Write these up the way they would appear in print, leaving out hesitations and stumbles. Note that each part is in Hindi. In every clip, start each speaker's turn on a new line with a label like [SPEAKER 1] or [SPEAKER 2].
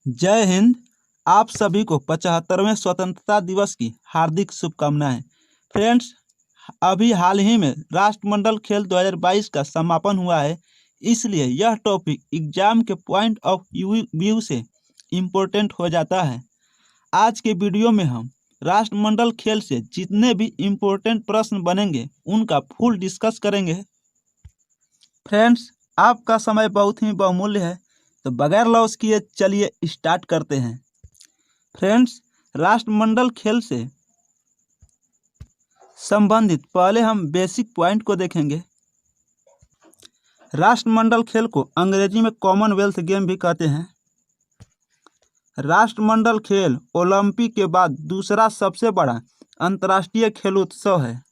[SPEAKER 1] जय हिंद। आप सभी को 75वें स्वतंत्रता दिवस की हार्दिक शुभकामनाएं। फ्रेंड्स, अभी हाल ही में राष्ट्रमंडल खेल 2022 का समापन हुआ है, इसलिए यह टॉपिक एग्जाम के पॉइंट ऑफ व्यू से इम्पोर्टेंट हो जाता है। आज के वीडियो में हम राष्ट्रमंडल खेल से जितने भी इम्पोर्टेंट प्रश्न बनेंगे उनका फुल डिस्कस करेंगे। फ्रेंड्स, आपका समय बहुत ही बहुमूल्य है, तो बगैर लॉस किए चलिए स्टार्ट करते हैं। फ्रेंड्स, राष्ट्रमंडल खेल से संबंधित पहले हम बेसिक पॉइंट को देखेंगे। राष्ट्रमंडल खेल को अंग्रेजी में कॉमनवेल्थ गेम भी कहते हैं। राष्ट्रमंडल खेल ओलंपिक के बाद दूसरा सबसे बड़ा अंतर्राष्ट्रीय खेल उत्सव है।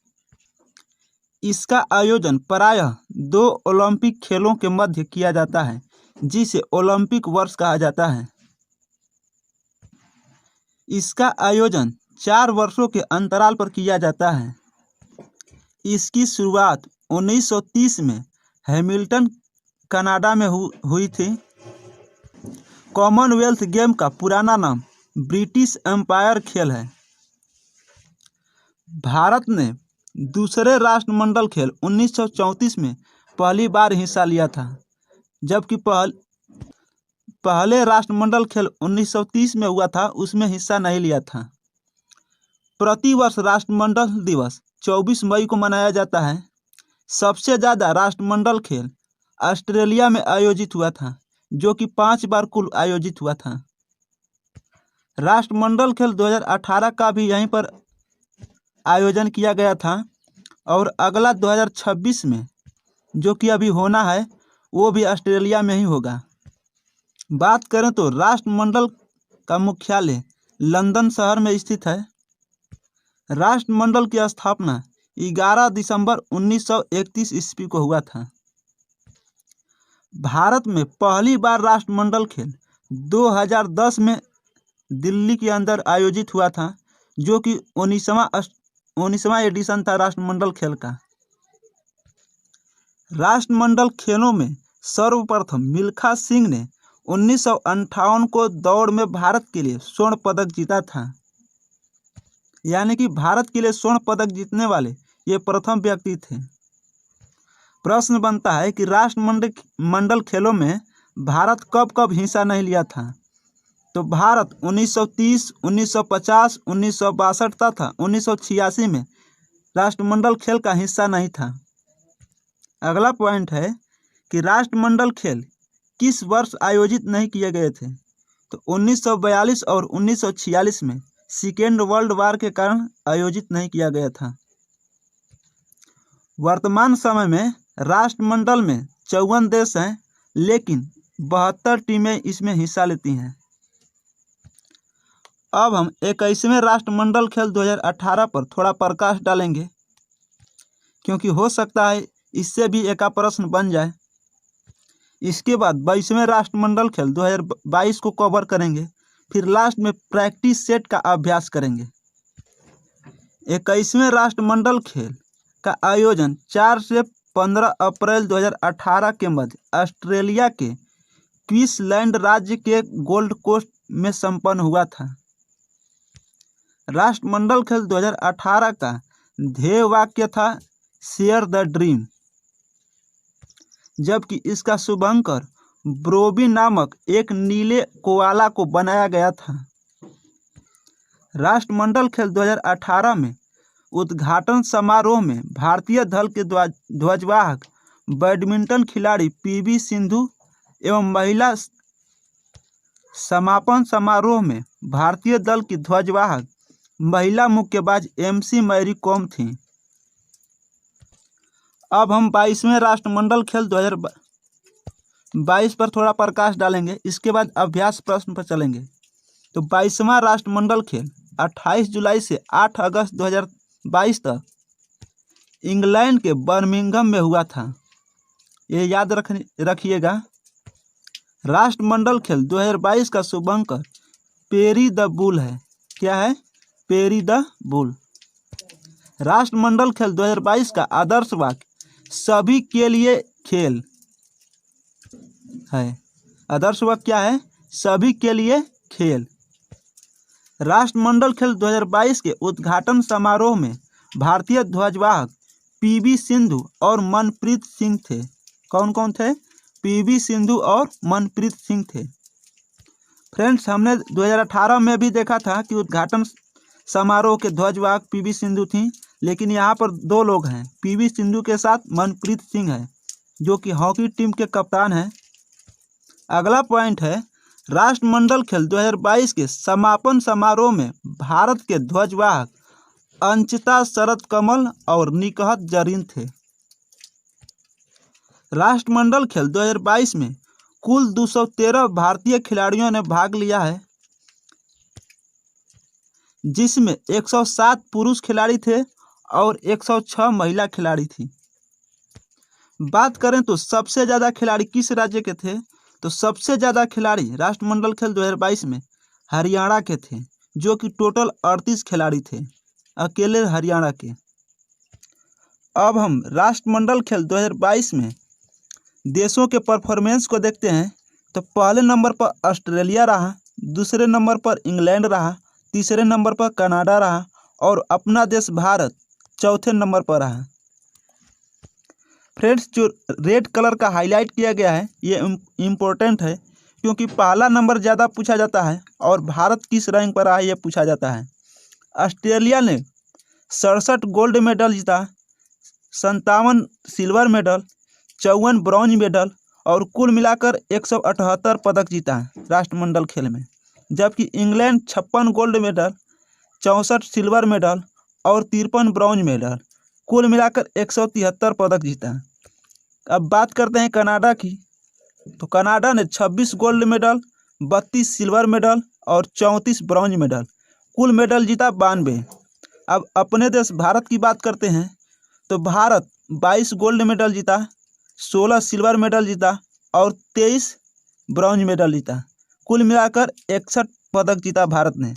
[SPEAKER 1] इसका आयोजन प्रायः 2 ओलंपिक खेलों के मध्य किया जाता है, जिसे ओलंपिक वर्ष कहा जाता है। इसका आयोजन 4 वर्षों के अंतराल पर किया जाता है। इसकी शुरुआत 1930 में हैमिल्टन, कनाडा में हुई थी। कॉमनवेल्थ गेम का पुराना नाम ब्रिटिश एम्पायर खेल है। भारत ने दूसरे राष्ट्रमंडल खेल 1934 में पहली बार हिस्सा लिया था, जबकि पहले राष्ट्रमंडल खेल 1930 में हुआ था, उसमें हिस्सा नहीं लिया था। प्रतिवर्ष राष्ट्रमंडल दिवस 24 मई को मनाया जाता है। सबसे ज़्यादा राष्ट्रमंडल खेल ऑस्ट्रेलिया में आयोजित हुआ था, जो कि 5 बार कुल आयोजित हुआ था। राष्ट्रमंडल खेल 2018 का भी यहीं पर आयोजन किया गया था, और अगला 2026 में जो कि अभी होना है वो भी ऑस्ट्रेलिया में ही होगा। बात करें तो राष्ट्रमंडल का मुख्यालय लंदन शहर में स्थित है। राष्ट्रमंडल की स्थापना 11 दिसंबर 1931 ईस्वी को हुआ था। भारत में पहली बार राष्ट्रमंडल खेल 2010 में दिल्ली के अंदर आयोजित हुआ था, जो कि 19वां एडिशन था राष्ट्रमंडल खेल का। राष्ट्रमंडल खेलों में सर्वप्रथम मिल्खा सिंह ने 1958 को दौड़ में भारत के लिए स्वर्ण पदक जीता था। यानी कि भारत के लिए स्वर्ण पदक जीतने वाले ये प्रथम व्यक्ति थे। प्रश्न बनता है कि राष्ट्रमंडल खेलों में भारत कब कब हिस्सा नहीं लिया था। तो भारत 1930, 1950, 1962 तथा 1986 में राष्ट्रमंडल खेल का हिस्सा नहीं था। अगला पॉइंट है कि राष्ट्रमंडल खेल किस वर्ष आयोजित नहीं किए गए थे। तो 1942 और 1946 में सेकेंड वर्ल्ड वॉर के कारण आयोजित नहीं किया गया था। वर्तमान समय में राष्ट्रमंडल में 54 देश हैं, लेकिन 72 टीमें इसमें हिस्सा लेती हैं। अब हम 21वें राष्ट्रमंडल खेल 2018 पर थोड़ा प्रकाश डालेंगे, क्योंकि हो सकता है इससे भी एक प्रश्न बन जाए। इसके बाद 22वें राष्ट्रमंडल खेल 2022 को कवर करेंगे, फिर लास्ट में प्रैक्टिस सेट का अभ्यास करेंगे। 21वें राष्ट्रमंडल खेल का आयोजन 4 से 15 अप्रैल 2018 के मध्य ऑस्ट्रेलिया के क्वींसलैंड राज्य के गोल्ड कोस्ट में संपन्न हुआ था। राष्ट्रमंडल खेल 2018 का ध्येय वाक्य था शेयर द ड्रीम, जबकि इसका शुभंकर ब्रोबी नामक एक नीले कोआला को बनाया गया था। राष्ट्रमंडल खेल 2018 में उद्घाटन समारोह में भारतीय दल के ध्वजवाहक बैडमिंटन खिलाड़ी पीवी सिंधु एवं महिला समापन समारोह में भारतीय दल की ध्वजवाहक महिला मुक्केबाज एमसी मैरी कॉम थीं। अब हम 22वें राष्ट्रमंडल खेल 2022 पर थोड़ा प्रकाश डालेंगे, इसके बाद अभ्यास प्रश्न पर चलेंगे। तो 22वां राष्ट्रमंडल खेल 28 जुलाई से 8 अगस्त 2022 तक इंग्लैंड के बर्मिंघम में हुआ था। ये याद रखिएगा। राष्ट्रमंडल खेल 2022 का शुभंकर पेरी द बुल है। क्या है? Peri the bull. राष्ट्रमंडल खेल 2022 का आदर्श वाक्य सभी के लिए खेल है। आदर्श वाक्य क्या है? सभी के लिए खेल। राष्ट्रमंडल खेल 2022 के उद्घाटन समारोह में भारतीय ध्वजवाहक पीवी सिंधु और मनप्रीत सिंह थे। कौन कौन थे? पीवी सिंधु और मनप्रीत सिंह थे। फ्रेंड्स, हमने 2018 में भी देखा था कि उद्घाटन समारोह के ध्वजवाहक पीवी सिंधु थी, लेकिन यहाँ पर दो लोग हैं, पीवी सिंधु के साथ मनप्रीत सिंह है, जो कि हॉकी टीम के कप्तान हैं। अगला पॉइंट है, राष्ट्रमंडल खेल 2022 के समापन समारोह में भारत के ध्वजवाहक अंचिता शरद कमल और निकहत जरीन थे। राष्ट्रमंडल खेल 2022 में कुल 213 भारतीय खिलाड़ियों ने भाग लिया है, जिसमें 107 पुरुष खिलाड़ी थे और 106 महिला खिलाड़ी थी। बात करें तो सबसे ज़्यादा खिलाड़ी किस राज्य के थे, तो सबसे ज़्यादा खिलाड़ी राष्ट्रमंडल खेल 2022 में हरियाणा के थे, जो कि टोटल 38 खिलाड़ी थे, अकेले हरियाणा के। अब हम राष्ट्रमंडल खेल 2022 में देशों के परफॉर्मेंस को देखते हैं। तो पहले नंबर पर ऑस्ट्रेलिया रहा, दूसरे नंबर पर इंग्लैंड रहा, तीसरे नंबर पर कनाडा रहा और अपना देश भारत चौथे नंबर पर रहा। फ्रेंड्स, जो रेड कलर का हाईलाइट किया गया है ये इम्पोर्टेंट है, क्योंकि पहला नंबर ज़्यादा पूछा जाता है और भारत किस रैंक पर रहा ये पूछा जाता है। ऑस्ट्रेलिया ने 67 गोल्ड मेडल जीता, 57 सिल्वर मेडल, 54 ब्रॉन्ज मेडल और कुल मिलाकर 178 पदक जीता है राष्ट्रमंडल खेल में। जबकि England 56 gold medal, 64 silver medal और 53 ब्रॉन्ज मेडल, कुल मिलाकर 173 पदक जीता है। अब बात करते हैं कनाडा की। तो कनाडा ने 26 गोल्ड मेडल, 32 सिल्वर मेडल और 34 ब्रॉन्ज मेडल, कुल मेडल जीता 92। अब अपने देश भारत की बात करते हैं। तो भारत 22 गोल्ड मेडल जीता, 16 सिल्वर मेडल जीता और 23 ब्रॉन्ज मेडल जीता, कुल मिलाकर 61 पदक जीता भारत ने।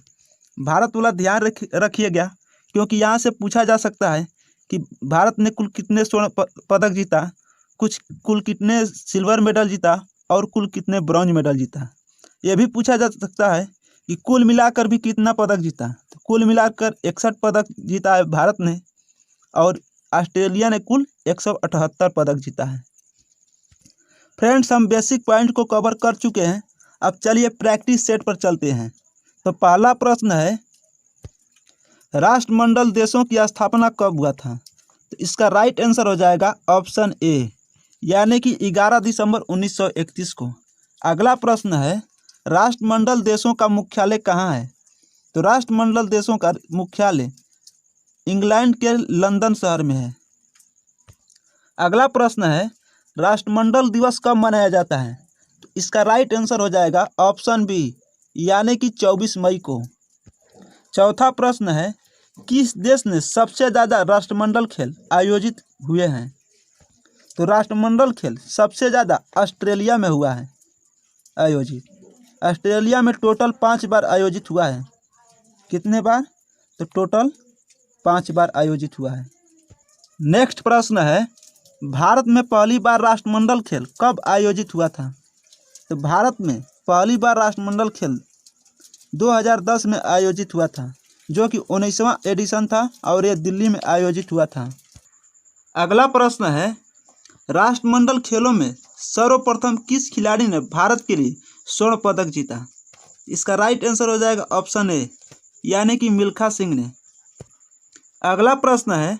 [SPEAKER 1] भारत वाला ध्यान रखिएगा, क्योंकि यहाँ से पूछा जा सकता है कि भारत ने कुल कितने स्वर्ण पदक जीता, कुल कितने सिल्वर मेडल जीता और कुल कितने ब्रॉन्ज मेडल जीता। ये भी पूछा जा सकता है कि कुल मिलाकर भी कितना पदक जीता। तो कुल मिलाकर 61 पदक जीता है भारत ने और ऑस्ट्रेलिया ने कुल 178 पदक जीता है। फ्रेंड्स, हम बेसिक पॉइंट को कवर कर चुके हैं। अब चलिए प्रैक्टिस सेट पर चलते हैं। तो पहला प्रश्न है, राष्ट्रमंडल देशों की स्थापना कब हुआ था? तो इसका राइट आंसर हो जाएगा ऑप्शन ए, यानी कि 11 दिसंबर 1931 को। अगला प्रश्न है, राष्ट्रमंडल देशों का मुख्यालय कहाँ है? तो राष्ट्रमंडल देशों का मुख्यालय इंग्लैंड के लंदन शहर में है। अगला प्रश्न है, राष्ट्रमंडल दिवस कब मनाया जाता है? तो इसका राइट आंसर हो जाएगा ऑप्शन बी, यानी कि 24 मई को। चौथा प्रश्न है, किस देश ने सबसे ज़्यादा राष्ट्रमंडल खेल आयोजित हुए हैं? तो राष्ट्रमंडल खेल सबसे ज़्यादा ऑस्ट्रेलिया में हुआ है आयोजित। ऑस्ट्रेलिया में टोटल 5 बार आयोजित हुआ है। कितने बार? तो टोटल 5 बार आयोजित हुआ है। नेक्स्ट प्रश्न है, भारत में पहली बार राष्ट्रमंडल खेल कब आयोजित हुआ था? तो भारत में पहली बार राष्ट्रमंडल खेल 2010 में आयोजित हुआ था, जो कि 19वां एडिशन था और ये दिल्ली में आयोजित हुआ था। अगला प्रश्न है, राष्ट्रमंडल खेलों में सर्वप्रथम किस खिलाड़ी ने भारत के लिए स्वर्ण पदक जीता? इसका राइट आंसर हो जाएगा ऑप्शन ए, यानी कि मिल्खा सिंह ने। अगला प्रश्न है,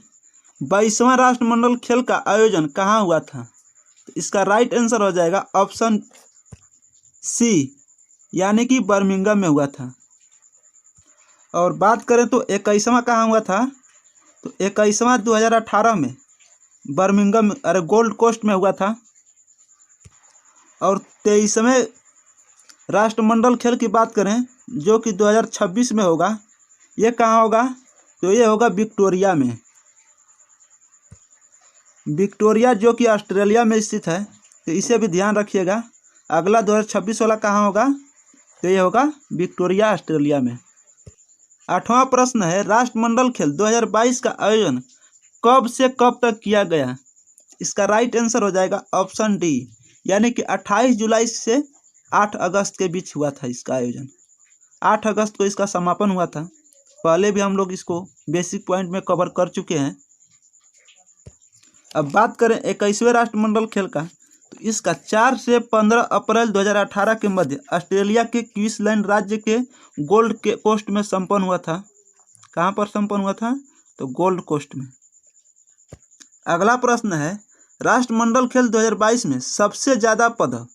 [SPEAKER 1] 22वां राष्ट्रमंडल खेल का आयोजन कहाँ हुआ था? तो इसका राइट आंसर हो जाएगा ऑप्शन सी, यानी कि बर्मिंघम में हुआ था। और बात करें तो 21वां कहाँ हुआ था? तो 21वां 2018 में बर्मिंघम गोल्ड कोस्ट में हुआ था। और 23वें राष्ट्रमंडल खेल की बात करें, जो कि 2026 में होगा, ये कहाँ होगा? तो ये होगा विक्टोरिया में। विक्टोरिया जो कि ऑस्ट्रेलिया में स्थित है, तो इसे भी ध्यान रखिएगा। अगला 2026 वाला कहाँ होगा? तो ये होगा विक्टोरिया, ऑस्ट्रेलिया में। 8वां प्रश्न है, राष्ट्रमंडल खेल 2022 का आयोजन कब से कब तक किया गया? इसका राइट आंसर हो जाएगा ऑप्शन डी, यानी कि 28 जुलाई से 8 अगस्त के बीच हुआ था इसका आयोजन। 8 अगस्त को इसका समापन हुआ था। पहले भी हम लोग इसको बेसिक पॉइंट में कवर कर चुके हैं। अब बात करें 21वें राष्ट्रमंडल खेल का, तो इसका 4 से 15 अप्रैल 2018 के मध्य ऑस्ट्रेलिया के क्वींसलैंड राज्य के गोल्ड कोस्ट में संपन्न हुआ था। कहाँ पर संपन्न हुआ था? तो गोल्ड कोस्ट में। अगला प्रश्न है, राष्ट्रमंडल खेल 2022 में सबसे ज़्यादा पदक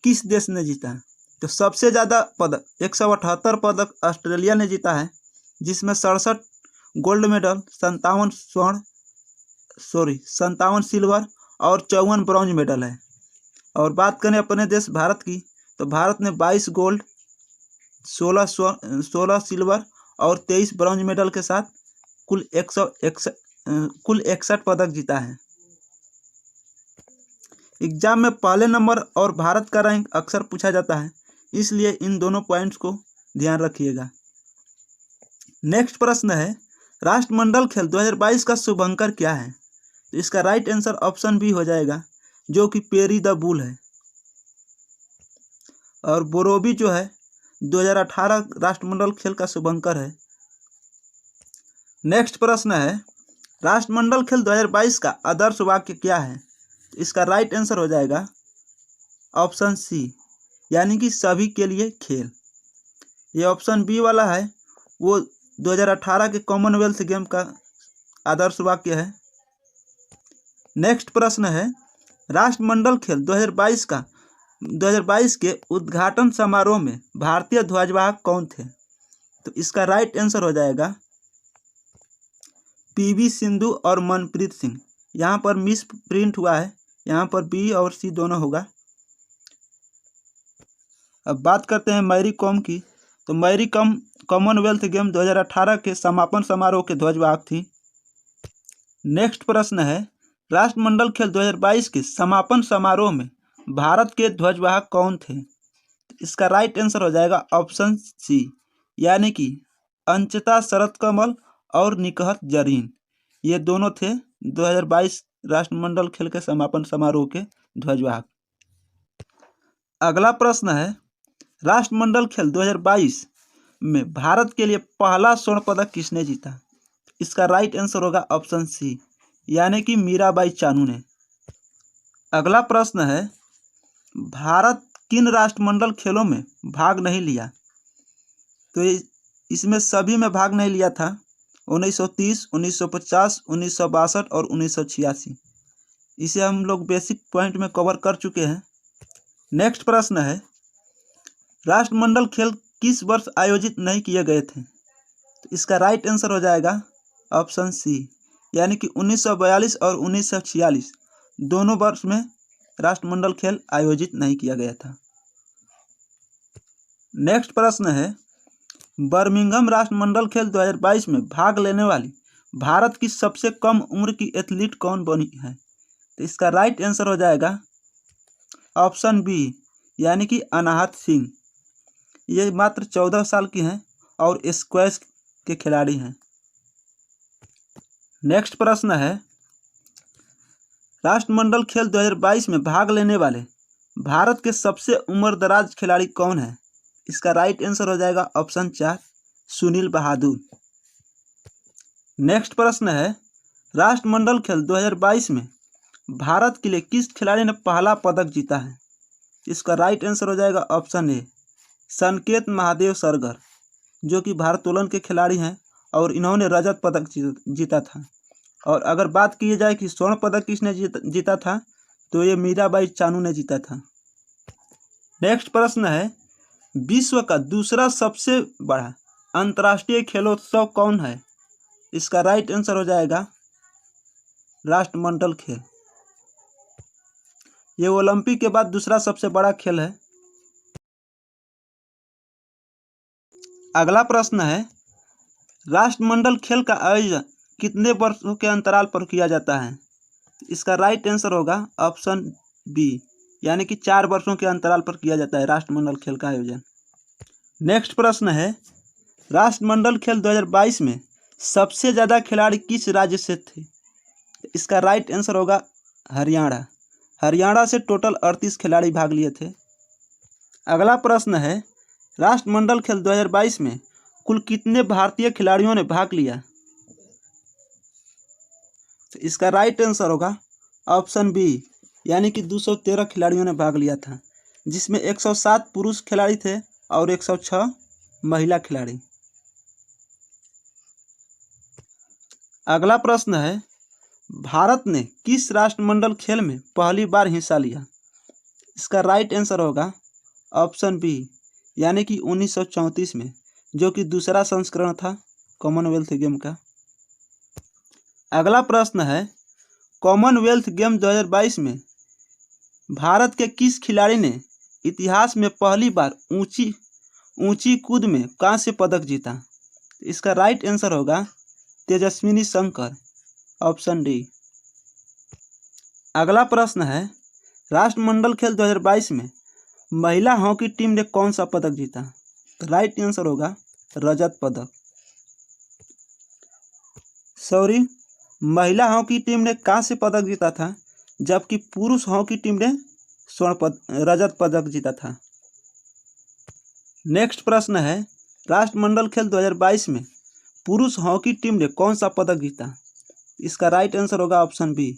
[SPEAKER 1] किस देश ने जीता है? तो सबसे ज़्यादा पदक 178 पदक ऑस्ट्रेलिया ने जीता है, जिसमें 67 गोल्ड मेडल, 57 सिल्वर और 54 ब्रॉन्ज मेडल है। और बात करें अपने देश भारत की, तो भारत ने 22 गोल्ड, 16 सिल्वर और 23 ब्रॉन्ज मेडल के साथ कुल 61 पदक जीता है। एग्जाम में पहले नंबर और भारत का रैंक अक्सर पूछा जाता है, इसलिए इन दोनों पॉइंट्स को ध्यान रखिएगा। नेक्स्ट प्रश्न है, राष्ट्रमंडल खेल 2022 का शुभंकर क्या है? तो इसका राइट आंसर ऑप्शन बी हो जाएगा, जो कि पेरी द बुल है। और बोरोबी जो है 2018 राष्ट्रमंडल खेल का शुभंकर है। नेक्स्ट प्रश्न है, राष्ट्रमंडल खेल 2022 का आदर्श वाक्य क्या है? इसका राइट आंसर हो जाएगा ऑप्शन सी, यानी कि सभी के लिए खेल। ये ऑप्शन बी वाला है, वो 2018 के कॉमनवेल्थ गेम का आदर्श वाक्य है। नेक्स्ट प्रश्न है, राष्ट्रमंडल खेल 2022 के उद्घाटन समारोह में भारतीय ध्वजवाहक कौन थे? तो इसका राइट आंसर हो जाएगा पीवी सिंधु और मनप्रीत सिंह। यहाँ पर मिस प्रिंट हुआ है, यहाँ पर बी और सी दोनों होगा। अब बात करते हैं मैरी कॉम की, तो मैरी कॉम कॉमनवेल्थ गेम 2018 के समापन समारोह के ध्वजवाहक थी। नेक्स्ट प्रश्न है, राष्ट्रमंडल खेल 2022 के समापन समारोह में भारत के ध्वजवाहक कौन थे? इसका राइट आंसर हो जाएगा ऑप्शन सी, यानी कि अंचिता शरत कमल और निकहत जरीन। ये दोनों थे 2022 राष्ट्रमंडल खेल के समापन समारोह के ध्वजवाहक। अगला प्रश्न है, राष्ट्रमंडल खेल 2022 में भारत के लिए पहला स्वर्ण पदक किसने जीता? इसका राइट आंसर होगा ऑप्शन सी, यानी कि मीराबाई चानू ने। अगला प्रश्न है, भारत किन राष्ट्रमंडल खेलों में भाग नहीं लिया? तो इसमें सभी में भाग नहीं लिया था, 1930, 1950, 1962 और 1986। इसे हम लोग बेसिक पॉइंट में कवर कर चुके हैं। नेक्स्ट प्रश्न है, राष्ट्रमंडल खेल किस वर्ष आयोजित नहीं किए गए थे? तो इसका राइट आंसर हो जाएगा ऑप्शन सी, यानी कि 1942 और 1946 दोनों वर्ष में राष्ट्रमंडल खेल आयोजित नहीं किया गया था। नेक्स्ट प्रश्न है, बर्मिंघम राष्ट्रमंडल खेल 2022 में भाग लेने वाली भारत की सबसे कम उम्र की एथलीट कौन बनी है? तो इसका राइट आंसर हो जाएगा ऑप्शन बी, यानी कि अनाहत सिंह। ये मात्र 14 साल की हैं और स्क्वैश के खिलाड़ी हैं। नेक्स्ट प्रश्न है, राष्ट्रमंडल खेल 2022 में भाग लेने वाले भारत के सबसे उम्रदराज खिलाड़ी कौन है? इसका राइट आंसर हो जाएगा ऑप्शन 4, सुनील बहादुर। नेक्स्ट प्रश्न है, राष्ट्रमंडल खेल 2022 में भारत के लिए किस खिलाड़ी ने पहला पदक जीता है? इसका राइट आंसर हो जाएगा ऑप्शन ए, संकेत महादेव सरगर, जो कि भारोत्तोलन के खिलाड़ी हैं और इन्होंने रजत पदक जीता था। और अगर बात की जाए कि स्वर्ण पदक किसने जीता था, तो ये मीराबाई चानू ने जीता था। नेक्स्ट प्रश्न है, विश्व का दूसरा सबसे बड़ा अंतर्राष्ट्रीय खेलोत्सव कौन है? इसका राइट आंसर हो जाएगा राष्ट्रमंडल खेल। ये ओलंपिक के बाद दूसरा सबसे बड़ा खेल है। अगला प्रश्न है, राष्ट्रमंडल खेल का आयोजन कितने वर्षों के अंतराल पर किया जाता है? इसका राइट आंसर होगा ऑप्शन बी, यानी कि 4 वर्षों के अंतराल पर किया जाता है राष्ट्रमंडल खेल का आयोजन। नेक्स्ट प्रश्न है, राष्ट्रमंडल खेल 2022 में सबसे ज़्यादा खिलाड़ी किस राज्य से थे? इसका राइट आंसर होगा हरियाणा। हरियाणा से टोटल 38 खिलाड़ी भाग लिए थे। अगला प्रश्न है, राष्ट्रमंडल खेल 2022 में कुल कितने भारतीय खिलाड़ियों ने भाग लिया? तो इसका राइट आंसर होगा ऑप्शन बी, यानी कि 213 खिलाड़ियों ने भाग लिया था, जिसमें 107 पुरुष खिलाड़ी थे और 106 महिला खिलाड़ी। अगला प्रश्न है, भारत ने किस राष्ट्रमंडल खेल में पहली बार हिस्सा लिया? इसका राइट आंसर होगा ऑप्शन बी, यानी कि 1934 में, जो कि दूसरा संस्करण था कॉमनवेल्थ गेम का। अगला प्रश्न है, कॉमनवेल्थ गेम 2022 में भारत के किस खिलाड़ी ने इतिहास में पहली बार ऊंची कूद में कांस्य पदक जीता? इसका राइट आंसर होगा तेजस्विनी शंकर, ऑप्शन डी। अगला प्रश्न है, राष्ट्रमंडल खेल 2022 में महिला हॉकी टीम ने कौन सा पदक जीता? राइट आंसर होगा रजत पदक। महिला हॉकी टीम ने कांस्य पदक जीता था, जबकि पुरुष हॉकी टीम ने रजत पदक जीता था। नेक्स्ट प्रश्न है, राष्ट्रमंडल खेल 2022 में पुरुष हॉकी टीम ने कौन सा पदक जीता? इसका राइट आंसर होगा ऑप्शन बी,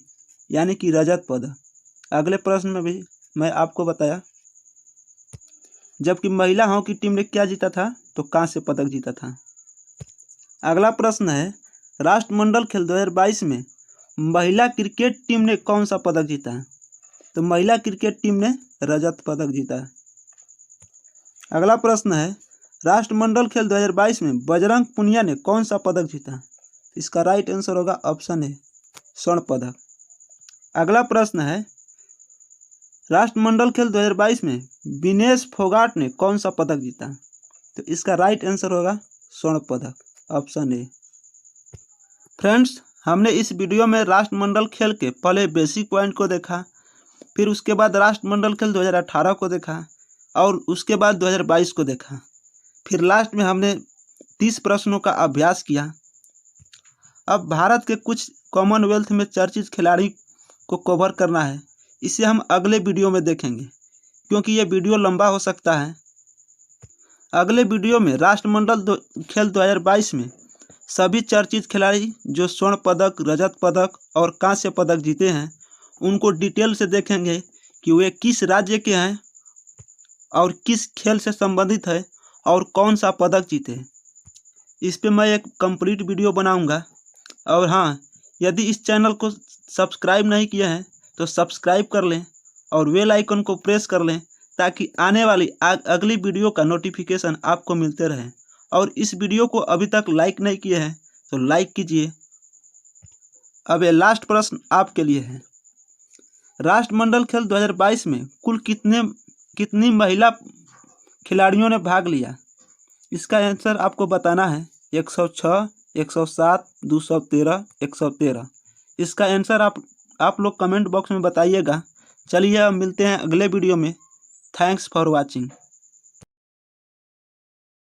[SPEAKER 1] यानी कि रजत पदक। अगले प्रश्न में भी मैं आपको बताया, जबकि महिला हॉकी टीम ने क्या जीता था? तो कांस्य पदक जीता था। अगला प्रश्न है, राष्ट्रमंडल खेल 2022 में महिला क्रिकेट टीम ने कौन सा पदक जीता? तो महिला क्रिकेट टीम ने रजत पदक जीता। अगला प्रश्न है, राष्ट्रमंडल खेल 2022 में बजरंग पुनिया ने कौन सा पदक जीता? इसका राइट आंसर होगा ऑप्शन ए, स्वर्ण पदक। अगला प्रश्न है, राष्ट्रमंडल खेल 2022 में विनेश फोगाट ने कौन सा पदक जीता? तो इसका राइट आंसर होगा स्वर्ण पदक, ऑप्शन ए। फ्रेंड्स, हमने इस वीडियो में राष्ट्रमंडल खेल के पहले बेसिक पॉइंट को देखा, फिर उसके बाद राष्ट्रमंडल खेल 2018 को देखा और उसके बाद 2022 को देखा, फिर लास्ट में हमने 30 प्रश्नों का अभ्यास किया। अब भारत के कुछ कॉमनवेल्थ में चर्चित खिलाड़ी को कवर करना है, इसे हम अगले वीडियो में देखेंगे, क्योंकि ये वीडियो लंबा हो सकता है। अगले वीडियो में राष्ट्रमंडल खेल 2022 में सभी चर्चित खिलाड़ी जो स्वर्ण पदक, रजत पदक और कांस्य पदक जीते हैं, उनको डिटेल से देखेंगे कि वे किस राज्य के हैं और किस खेल से संबंधित है और कौन सा पदक जीते हैं। इस पे मैं एक कंप्लीट वीडियो बनाऊंगा। और हाँ, यदि इस चैनल को सब्सक्राइब नहीं किए हैं तो सब्सक्राइब कर लें और बेल आइकन को प्रेस कर लें, ताकि आने वाली अगली वीडियो का नोटिफिकेशन आपको मिलते रहे। और इस वीडियो को अभी तक लाइक नहीं किए हैं तो लाइक कीजिए। अब ये लास्ट प्रश्न आपके लिए है, राष्ट्रमंडल खेल 2022 में कुल कितनी महिला खिलाड़ियों ने भाग लिया? इसका आंसर आपको बताना है 106, 107, 213, 113। इसका आंसर आप लोग कमेंट बॉक्स में बताइएगा। चलिए अब मिलते हैं अगले वीडियो में। Thanks for watching.